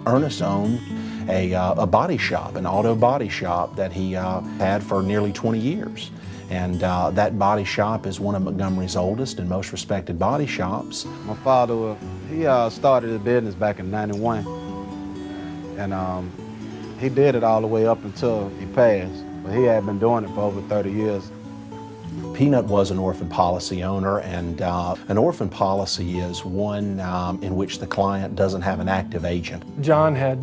Ernest owned a body shop, an auto body shop that he had for nearly 20 years. And that body shop is one of Montgomery's oldest and most respected body shops. My father, he started his business back in '91. And he did it all the way up until he passed. But he had been doing it for over 30 years. Peanut was an orphan policy owner, and an orphan policy is one in which the client doesn't have an active agent. John had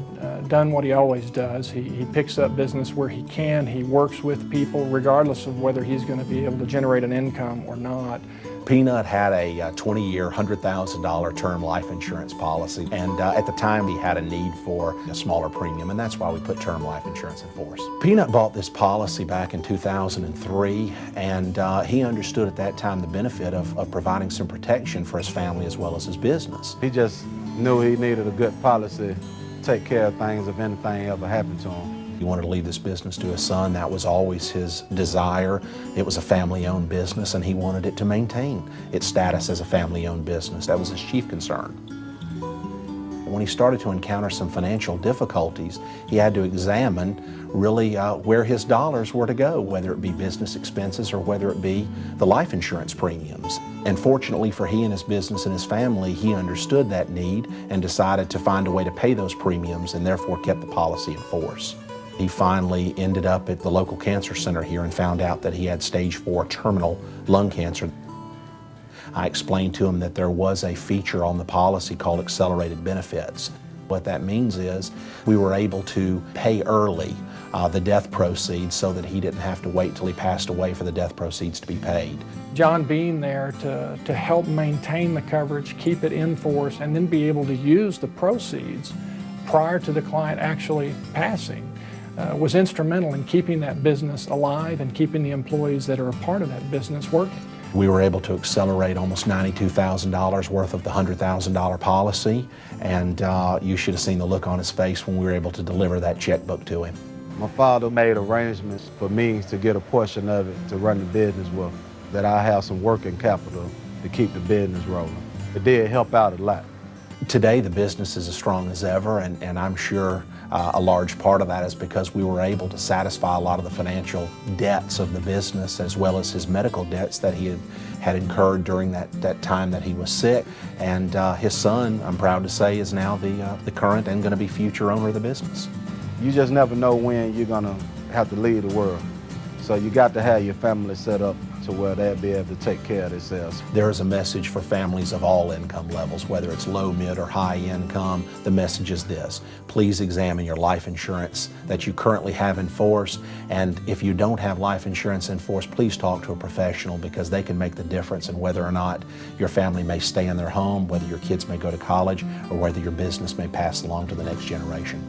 done what he always does. He picks up business where he can. He works with people regardless of whether he's going to be able to generate an income or not. Peanut had a 20-year, $100,000 term life insurance policy, and at the time he had a need for a smaller premium, and that's why we put term life insurance in force. Peanut bought this policy back in 2003, and he understood at that time the benefit of providing some protection for his family as well as his business. He just knew he needed a good policy to take care of things if anything ever happened to him. He wanted to leave this business to his son. That was always his desire. It was a family-owned business, and he wanted it to maintain its status as a family-owned business. That was his chief concern. When he started to encounter some financial difficulties, he had to examine really where his dollars were to go, whether it be business expenses or whether it be the life insurance premiums. And fortunately for he and his business and his family, he understood that need and decided to find a way to pay those premiums and therefore kept the policy in force. He finally ended up at the local cancer center here and found out that he had stage 4 terminal lung cancer. I explained to him that there was a feature on the policy called accelerated benefits. What that means is we were able to pay early the death proceeds so that he didn't have to wait till he passed away for the death proceeds to be paid. John being there to help maintain the coverage, keep it in force, and then be able to use the proceeds prior to the client actually passing was instrumental in keeping that business alive and keeping the employees that are a part of that business working. We were able to accelerate almost $92,000 worth of the $100,000 policy, and you should have seen the look on his face when we were able to deliver that checkbook to him. My father made arrangements for me to get a portion of it to run the business with, that I have some working capital to keep the business rolling. It did help out a lot. Today the business is as strong as ever, and I'm sure a large part of that is because we were able to satisfy a lot of the financial debts of the business as well as his medical debts that he had incurred during that time that he was sick. And his son, I'm proud to say, is now the current and going to be future owner of the business. You just never know when you're going to have to leave the world. So you got to have your family set up to where they'll be able to take care of themselves. There is a message for families of all income levels, whether it's low, mid, or high income. The message is this: please examine your life insurance that you currently have in force, and if you don't have life insurance in force, please talk to a professional, because they can make the difference in whether or not your family may stay in their home, whether your kids may go to college, or whether your business may pass along to the next generation.